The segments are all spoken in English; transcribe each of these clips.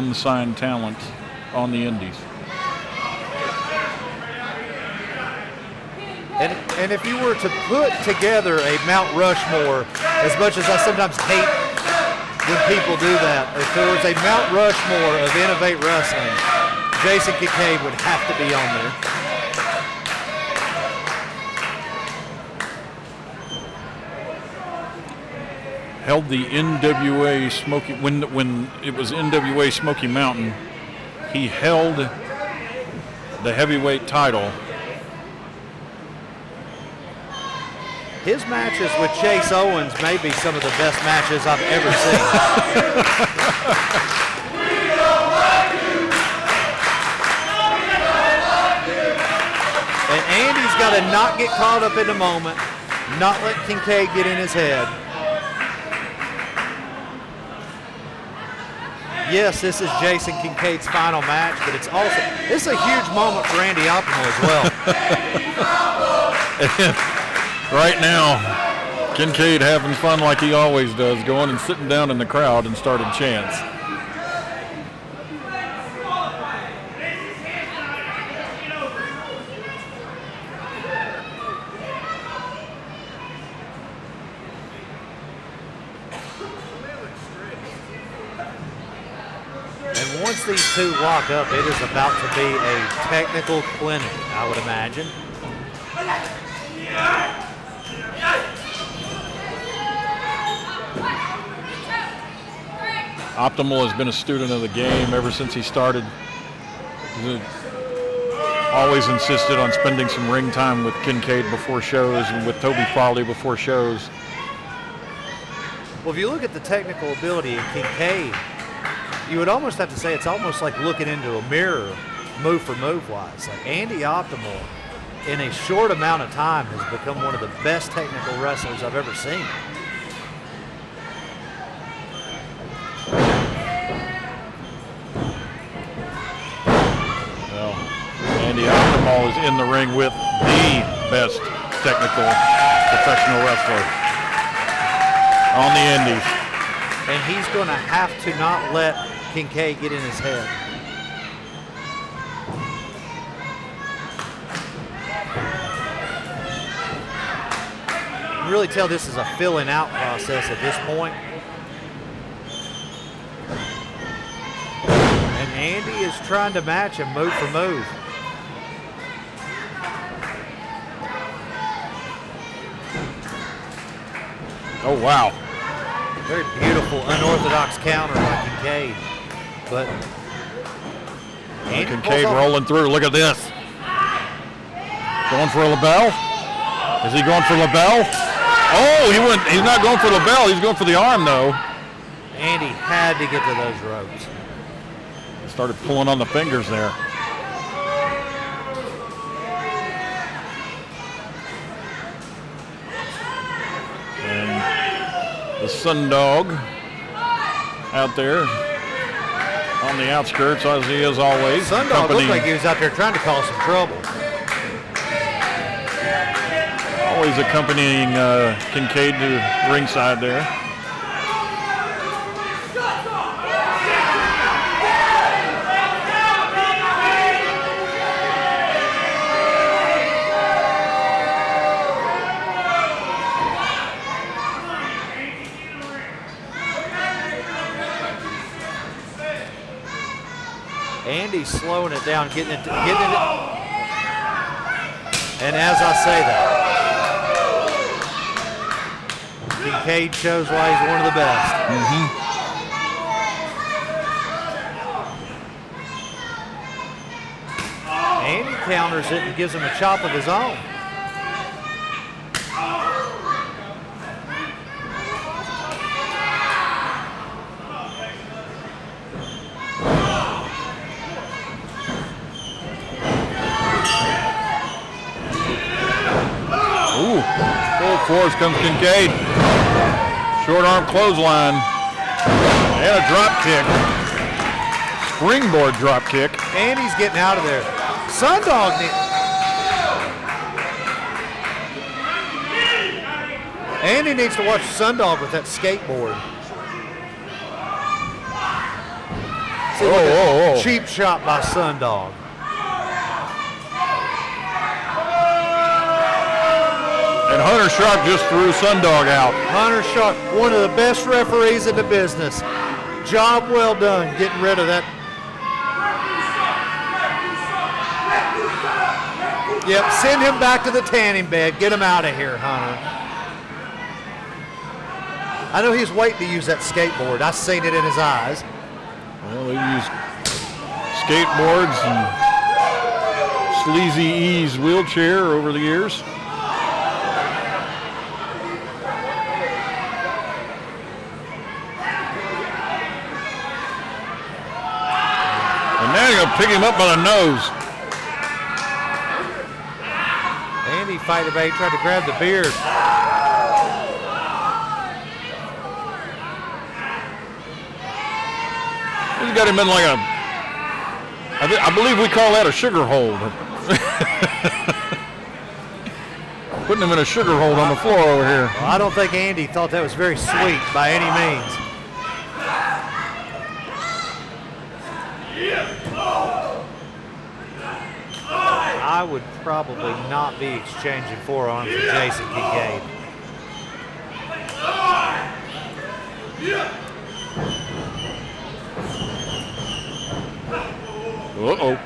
unsigned talent on the Indies. And if you were to put together a Mount Rushmore, as much as I sometimes hate when people do that, if there was a Mount Rushmore of Innovate Wrestling, Jason Kincaid would have to be on there. Held the NWA Smoky, when it was NWA Smoky Mountain, he held the heavyweight title. His matches with Chase Owens may be some of the best matches I've ever seen. And Andy's got to not get caught up in the moment, not let Kincaid get in his head. Yes, this is Jason Kincaid's final match, but it's also, this is a huge moment for Andy Optimal as well. Right now, Kincaid having fun like he always does, going and sitting down in the crowd and starting chants. And once these two lock up, it is about to be a technical clinic, I would imagine. Optimal has been a student of the game ever since he started. He's always insisted on spending some ring time with Kincaid before shows and with Toby Foley before shows. Well, if you look at the technical ability of Kincaid, you would almost have to say it's almost like looking into a mirror, move for move wise. Like Andy Optimal, in a short amount of time, has become one of the best technical wrestlers I've ever seen. Well, Andy Optimal is in the ring with the best technical professional wrestler on the Indies. And he's going to have to not let Kincaid get in his head. You can really tell this is a filling out process at this point. And Andy is trying to match him move for move. Oh, wow. Very beautiful, unorthodox counter by Kincaid. But Kincaid rolling through. Look at this. Going for a LaBelle? Is he going for LaBelle? Oh, he's not going for LaBelle. He's going for the arm, though. Andy had to get to those ropes. He started pulling on the fingers there. And the Sundog out there on the outskirts, as he is always. Sundog looked like he was out there trying to cause some trouble. Always accompanying Kincaid to ringside there. Andy's slowing it down, getting it. And as I say that, Kincaid shows why he's one of the best. Andy counters it and gives him a chop of his own. Ooh, full force comes Kincaid. Short arm clothesline. And a drop kick. Springboard drop kick. Andy's getting out of there. Sundog. Andy needs to watch Sundog with that skateboard. See, look at that cheap shot by Sundog. And Hunter Sharp just threw Sundog out. Hunter Sharp, one of the best referees in the business. Job well done getting rid of that. Yep, send him back to the tanning bed. Get him out of here, Hunter. I know he's waiting to use that skateboard. I seen it in his eyes. Well, they use skateboards and Sleazy E's wheelchair over the years. And now you're going to pick him up by the nose. Andy fighting back, tried to grab the beard. He's got him in like a, I believe we call that a sugar hold. Putting him in a sugar hold on the floor over here. Well, I don't think Andy thought that was very sweet by any means. I would probably not be exchanging forearms with Jason Kincaid. Uh-oh.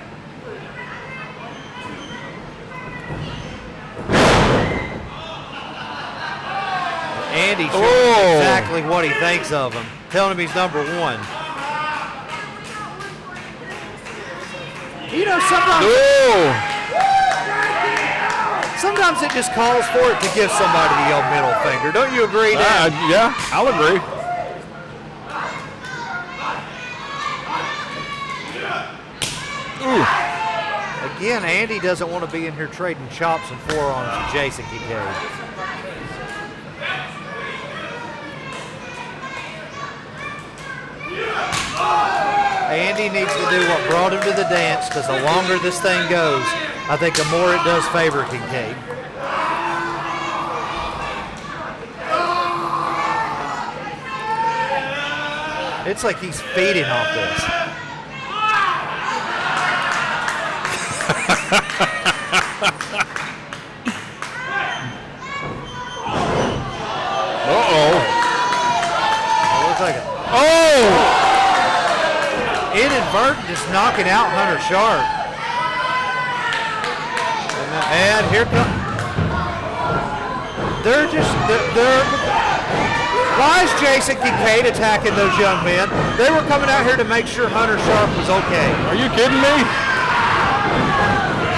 Andy showing him exactly what he thinks of him, telling him he's number one. You know, sometimes it just calls for it to give somebody the old middle finger. Don't you agree, Dan? Yeah, I'll agree. Ooh. Again, Andy doesn't want to be in here trading chops and forearms with Jason Kincaid. Andy needs to do what brought him to the dance, because the longer this thing goes, I think the more it does favor Kincaid. It's like he's feeding off this. Uh-oh. It looks like it. Oh! Inadvertent, just knocking out Hunter Sharp. And here comes. Why is Jason Kincaid attacking those young men? They were coming out here to make sure Hunter Sharp was okay. Are you kidding me?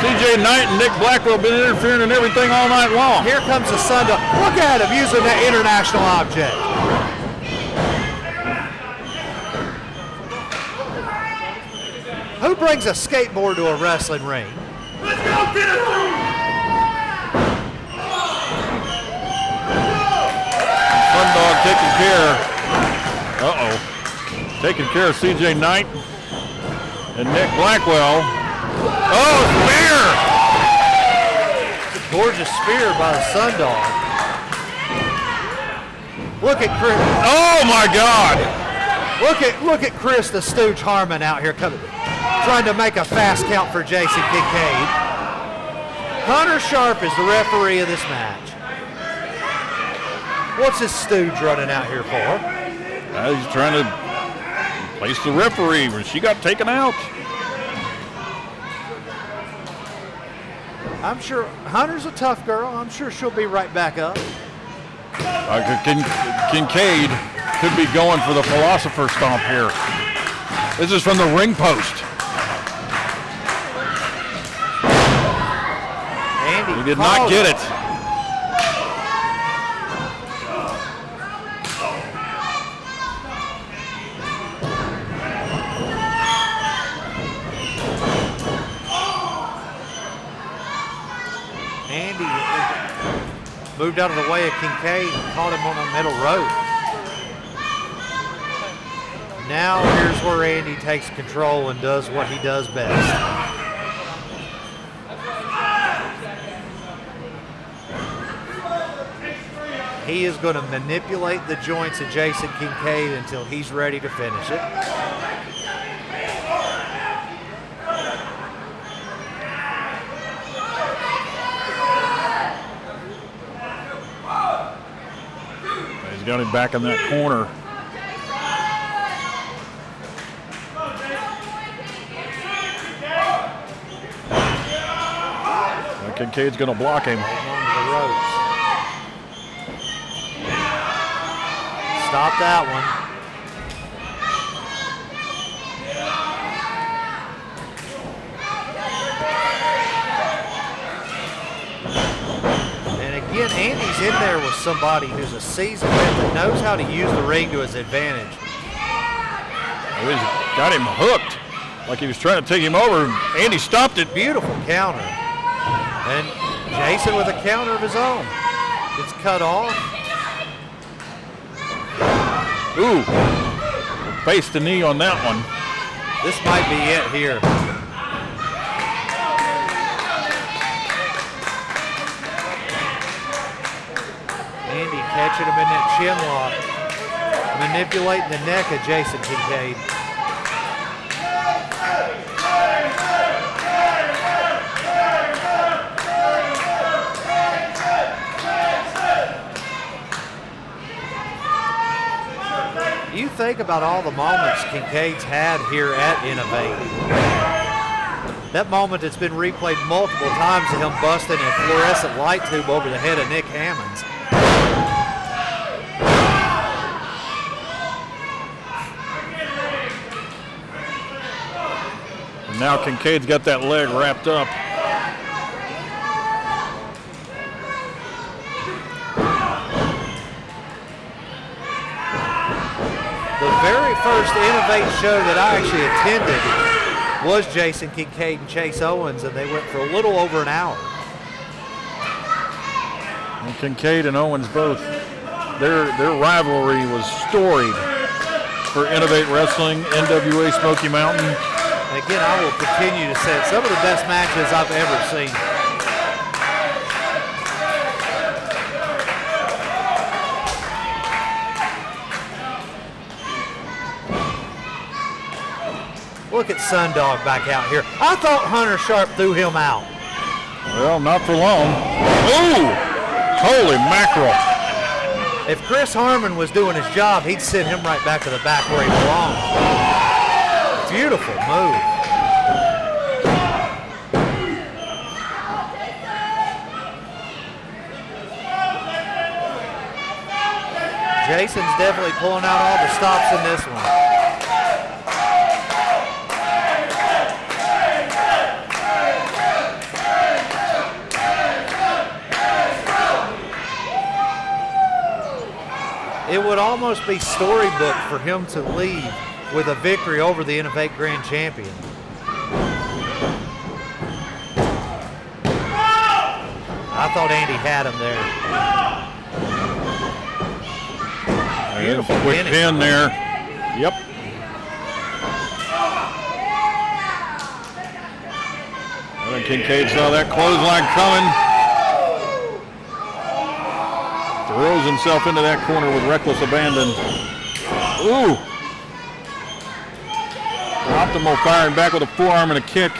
CJ Knight and Nick Blackwell been interfering in everything all night long. Here comes the Sundog. Look at him using that international object. Who brings a skateboard to a wrestling ring? Let's go get it! Sundog taking care. Taking care of CJ Knight and Nick Blackwell. Oh, spear! Gorgeous spear by the Sundog. Look at Chris. Oh my God! Look at Chris the Stooge Harmon out here coming, trying to make a fast count for Jason Kincaid. Hunter Sharp is the referee of this match. What's this Stooge running out here for? He's trying to place the referee when she got taken out. I'm sure Hunter's a tough girl. I'm sure she'll be right back up. Kincaid could be going for the philosopher stomp here. This is from the ring post. Andy He did not get it. Andy moved out of the way of Kincaid and caught him on the middle rope. Now here's where Andy takes control and does what he does best. He is going to manipulate the joints of Jason Kincaid until he's ready to finish it. Got him back in that corner. And Kincaid's going to block him. Along the ropes. Stop that one. And again, Andy's in there with somebody who's a seasoned vet that knows how to use the ring to his advantage. He's got him hooked, like he was trying to take him over. Andy stopped it. Beautiful counter. And Jason with a counter of his own. It's cut off. Ooh, face the knee on that one. This might be it here. Andy catching him in that chin lock. Manipulating the neck of Jason Kincaid. You think about all the moments Kincaid's had here at Innovate. That moment that's been replayed multiple times of him busting a fluorescent light tube over the head of Nick Hammonds. And now Kincaid's got that leg wrapped up. The very first Innovate show that I actually attended was Jason Kincaid and Chase Owens, and they went for a little over an hour. And Kincaid and Owens both, their rivalry was storied for Innovate Wrestling, NWA Smoky Mountain. And again, I will continue to say it. Some of the best matches I've ever seen. Look at Sundog back out here. I thought Hunter Sharp threw him out. Well, not for long. Ooh! Holy mackerel. If Chris Harmon was doing his job, he'd send him right back to the back where he belongs. Beautiful move. Jason's definitely pulling out all the stops in this one. It would almost be storybook for him to leave with a victory over the Innovate Grand Champion. I thought Andy had him there. Beautiful Quick pin there. Yep. And Kincaid saw that clothesline coming. Throws himself into that corner with reckless abandon. Ooh. Optimal firing back with a forearm and a kick.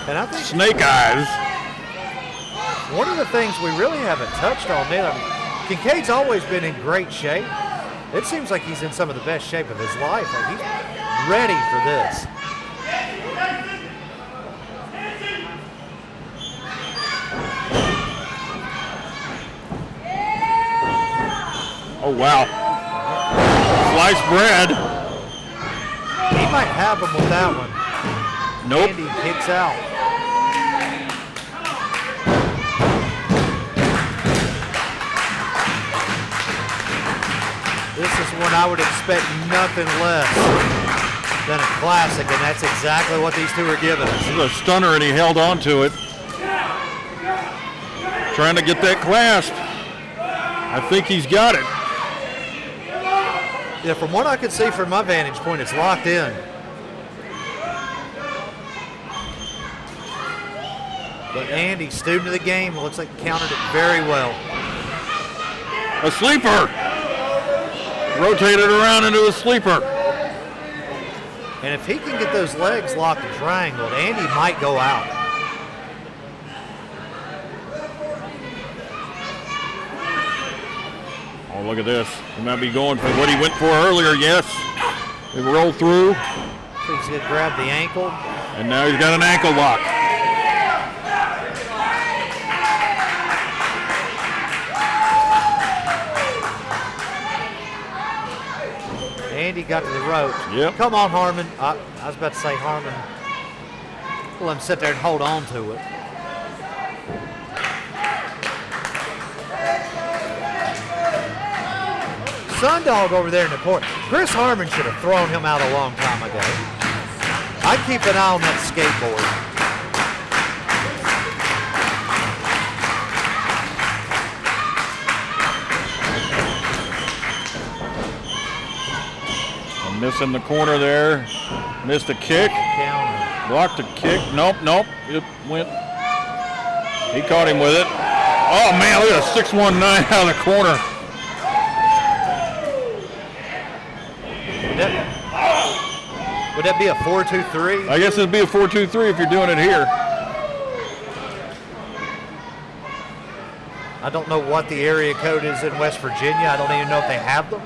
And I think Snake eyes. one of the things we really haven't touched on there, Kincaid's always been in great shape. It seems like he's in some of the best shape of his life. Like he's ready for this. Oh, wow. Sliced bread. He might have him with that one. Nope. Andy kicks out. This is one I would expect nothing less than a classic, and that's exactly what these two are giving us. It was a stunner, and he held on to it. Trying to get that clasp. I think he's got it. Yeah, from what I could see from my vantage point, it's locked in. But Andy, student of the game, looks like he countered it very well. A sleeper. Rotated around into a sleeper. And if he can get those legs locked and triangled, Andy might go out. Oh, look at this. He might be going for what he went for earlier, yes. He rolled through. He's going to grab the ankle. And now he's got an ankle lock. Andy got to the ropes. Yep. Come on, Harmon. I was about to say Harmon. Let him sit there and hold on to it. Sundog over there in the corner. Chris Harmon should have thrown him out a long time ago. I'd keep an eye on that skateboard. Missing the corner there. Missed a kick. Counter. Blocked a kick. Nope. It went. He caught him with it. Oh, man, look at a 619 out of the corner. Would that be a 4-2-3? I guess it'd be a 4-2-3 if you're doing it here. I don't know what the area code is in West Virginia. I don't even know if they have them.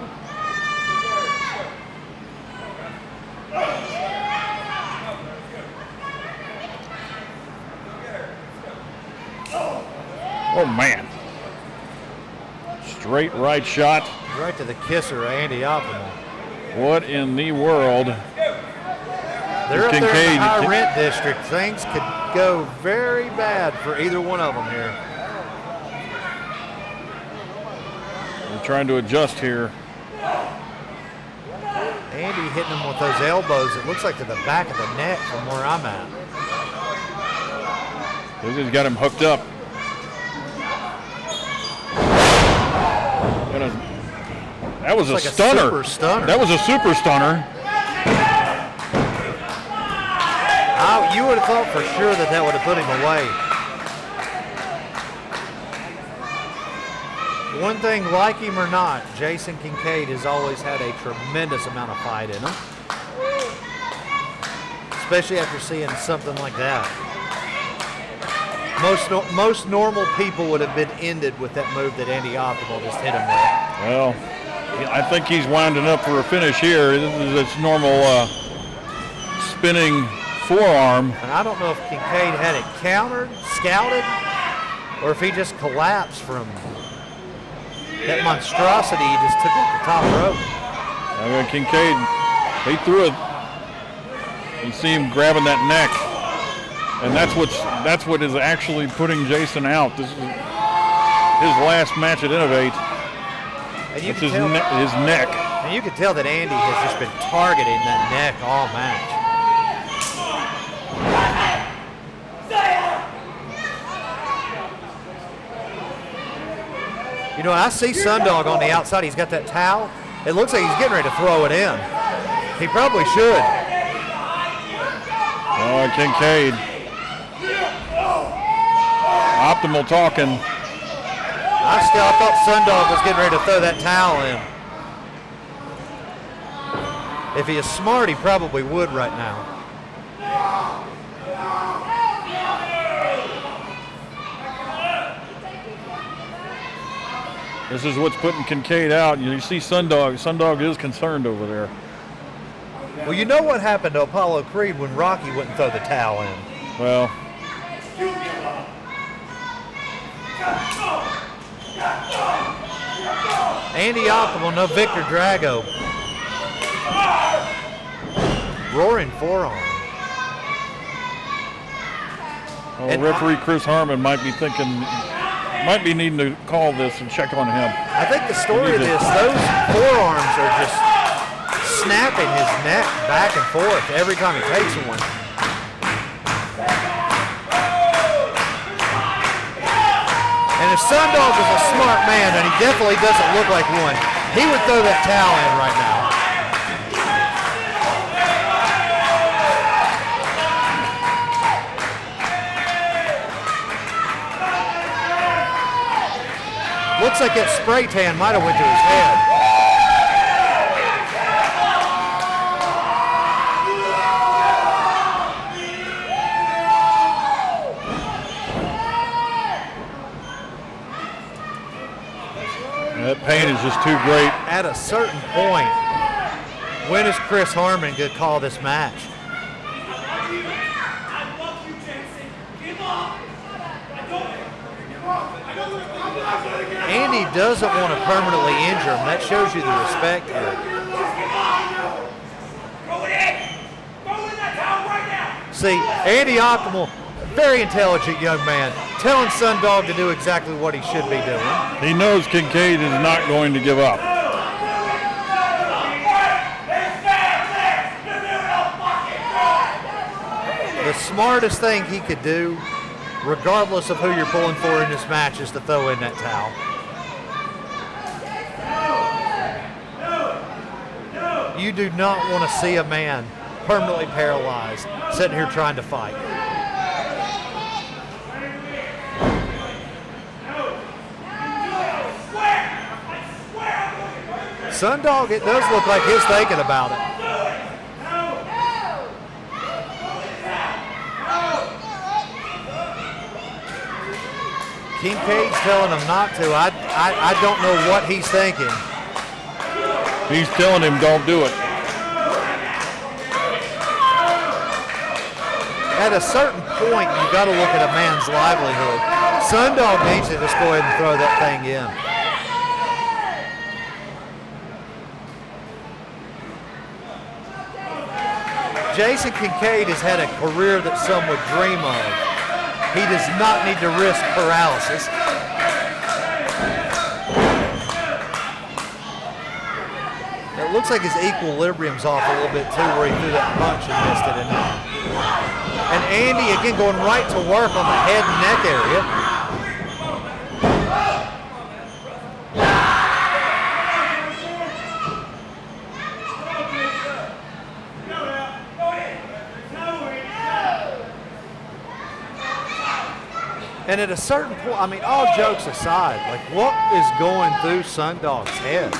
Oh, man. Straight right shot. Right to the kisser, Andy Optimal. What in the world? They're up there in the Kincaid. high rent district. Things could go very bad for either one of them here. We're trying to adjust here. Andy hitting him with those elbows. It looks like to the back of the neck from where I'm at. He's got him hooked up. That was a Like stunner. super stunner. That was a super stunner. You would have thought for sure that would have put him away. One thing, like him or not, Jason Kincaid has always had a tremendous amount of fight in him. Especially after seeing something like that. Most normal people would have been ended with that move that Andy Optimal just hit him with. Well, I think he's winding up for a finish here. This is its normal spinning forearm. And I don't know if Kincaid had it countered, scouted, or if he just collapsed from that monstrosity he just took off the top rope. I mean, Kincaid, he threw it. You see him grabbing that neck. And that's what is actually putting Jason out. This is his last match at Innovate. And you It's can his, tell, his neck. and you can tell that Andy has just been targeting that neck all match. You know, I see Sundog on the outside. He's got that towel. It looks like he's getting ready to throw it in. He probably should. Oh, Kincaid. Optimal talking. I thought Sundog was getting ready to throw that towel in. If he is smart, he probably would right now. This is what's putting Kincaid out. You see Sundog. Sundog is concerned over there. Well, you know what happened to Apollo Creed when Rocky wouldn't throw the towel in. Well, Andy Optimal, no Victor Drago. Roaring forearm. well, And referee Chris Harmon might be needing to call this and check on him. I think the story of this, those forearms are just snapping his neck back and forth every time he takes one. And if Sundog is a smart man, and he definitely doesn't look like one, he would throw that towel in right now. Looks like that spray tan might have went to his head. That pain is just too great. At a certain point, when is Chris Harmon going to call this match? Andy doesn't want to permanently injure him. That shows you the respect here. See, Andy Optimal, very intelligent young man, telling Sundog to do exactly what he should be doing. He knows Kincaid is not going to give up. The smartest thing he could do, regardless of who you're pulling for in this match, is to throw in that towel. You do not want to see a man permanently paralyzed sitting here trying to fight. Sundog, it does look like he's thinking about it. Kincaid's telling him not to. I don't know what he's thinking. He's telling him don't do it. At a certain point, you got to look at a man's livelihood. Sundog needs to just go ahead and throw that thing in. Jason Kincaid has had a career that some would dream of. He does not need to risk paralysis. It looks like his equilibrium's off a little bit too, where he threw that punch and missed it. And Andy again going right to work on the head and neck area. And at a certain point, I mean, all jokes aside, like what is going through Sundog's head?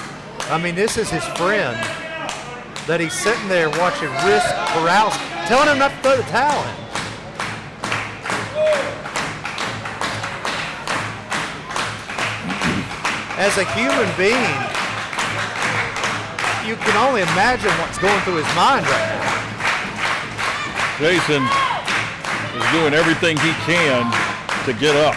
I mean, this is his friend that he's sitting there watching risk paralysis, telling him not to throw the towel in. As a human being, you can only imagine what's going through his mind right now. Jason is doing everything he can to get up.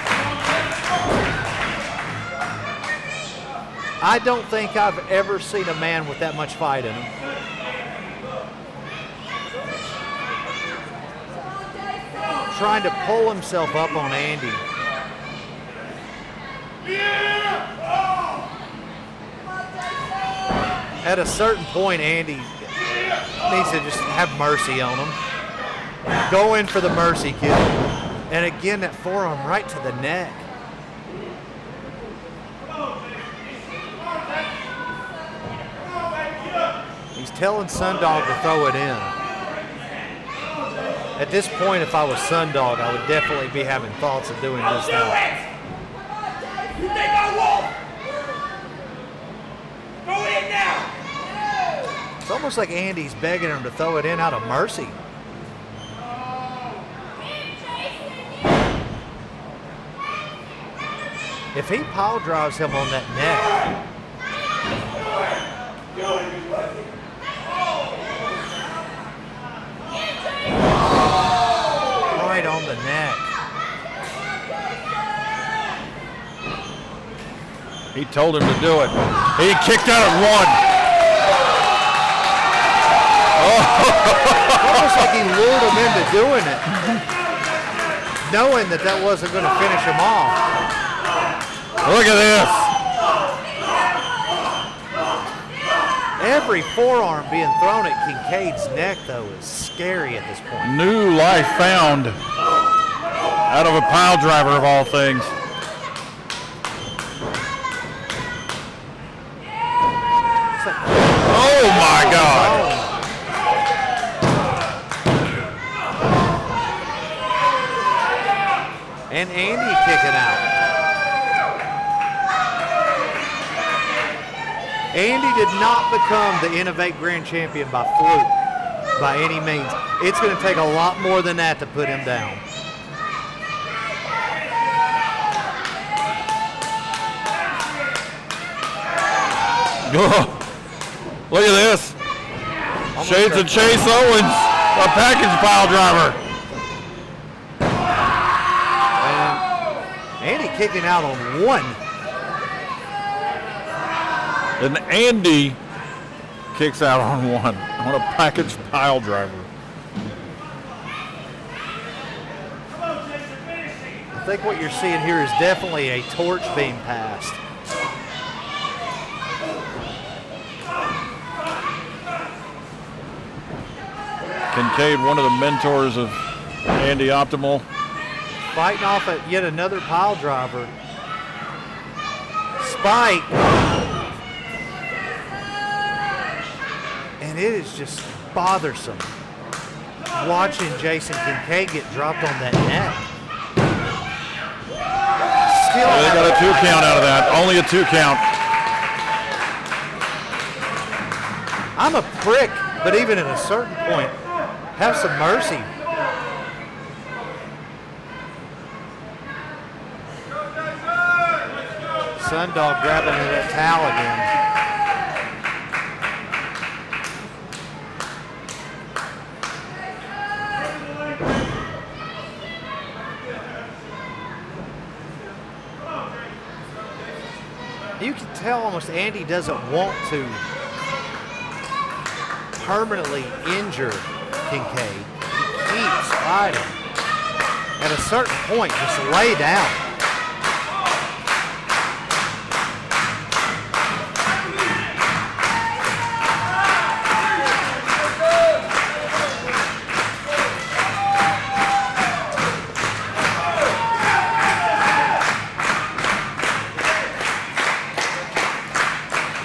I don't think I've ever seen a man with that much fight in him. Trying to pull himself up on Andy. At a certain point, Andy needs to just have mercy on him. Go in for the mercy kill. And again, that forearm right to the neck. He's telling Sundog to throw it in. At this point, if I was Sundog, I would definitely be having thoughts of doing just that. You think I won't? Throw it in now. It's almost like Andy's begging him to throw it in out of mercy. If he pile drives him on that neck, right on the neck. He told him to do it. He kicked out at one. Almost like he lured him into doing it, knowing that that wasn't going to finish him off. Look at this. Every forearm being thrown at Kincaid's neck, though, is scary at this point. New life found out of a pile driver of all things. Oh my God. And Andy kicking out. Andy did not become the Innovate Grand Champion by fluke, by any means. It's going to take a lot more than that to put him down. Look at this. Almost Shades of Chase Owens, a package pile driver. And Andy kicking out on one. And Andy kicks out on one on a package pile driver. I think what you're seeing here is definitely a torch being passed. Kincaid, one of the mentors of Andy Optimal. Fighting off at yet another pile driver. Spike. And it is just bothersome watching Jason Kincaid get dropped on that neck. Still They got a 2 count out of that. Only a 2 count. I'm a prick, but even at a certain point, have some mercy. Sundog grabbing at that towel again. You can tell almost Andy doesn't want to permanently injure Kincaid. He keeps fighting. At a certain point, just lay down.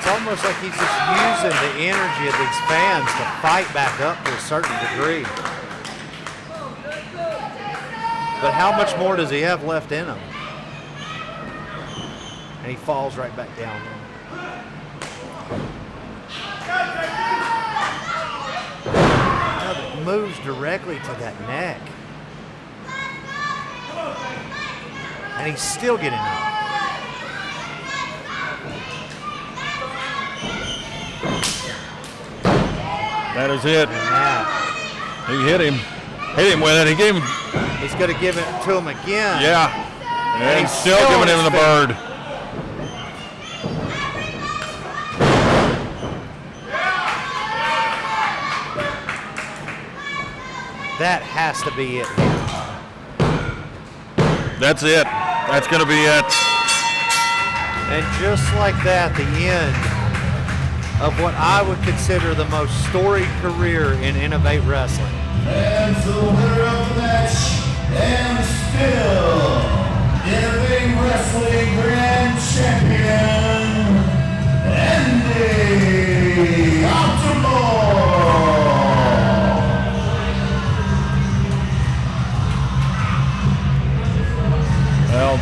Almost like he's just using the energy of these fans to fight back up to a certain degree. But how much more does he have left in him? And he falls right back down. That moves directly to that neck. And he's still getting up. That is it. Yeah. He hit him with it. He gave him. He's going to give it to him again. Yeah. And he's still still giving on him the his bird. That has to be it. That's it. That's going to be it. And just like that, the end of what I would consider the most storied career in Innovate Wrestling. And the winner of the match, and still Innovate Wrestling Grand Champion, Andy Optimal. Well,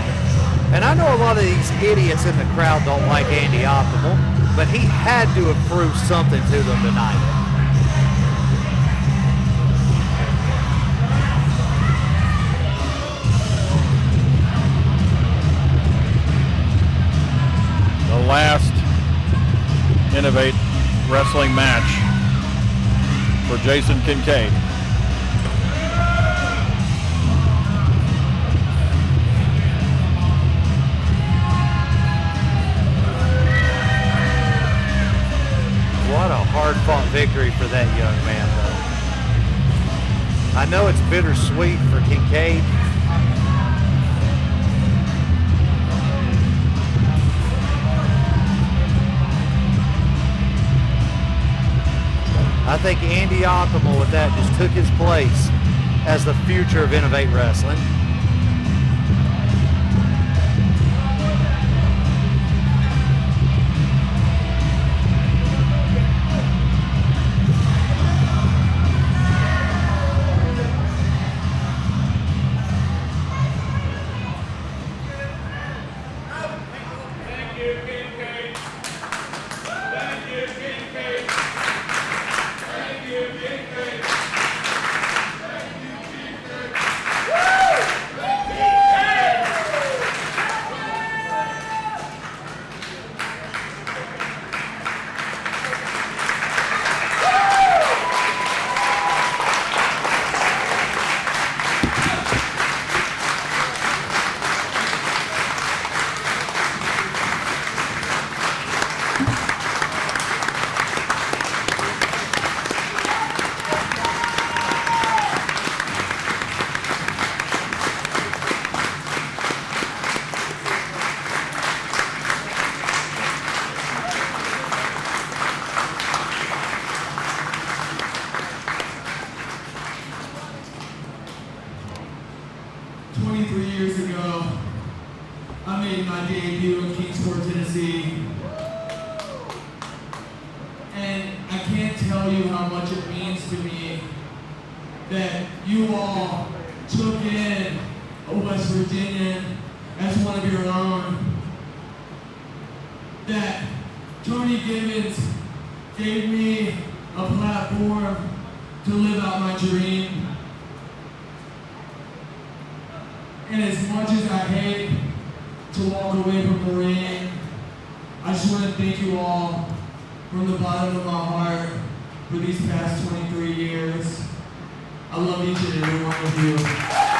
And I know a lot of these idiots in the crowd don't like Andy Optimal, but he had to have proved something to them tonight. the last Innovate Wrestling match for Jason Kincaid. What a hard-fought victory for that young man, though. I know it's bittersweet for Kincaid. I think Andy Optimal with that just took his place as the future of Innovate Wrestling. can't tell you how much it means to me that you all took in a West Virginian as one of your own. That Tony Gibbons gave me a platform to live out my dream. And as much as I hate to walk away from the ring, I just want to thank you all from the bottom of my heart for these past 23 years. I love each and every one of you.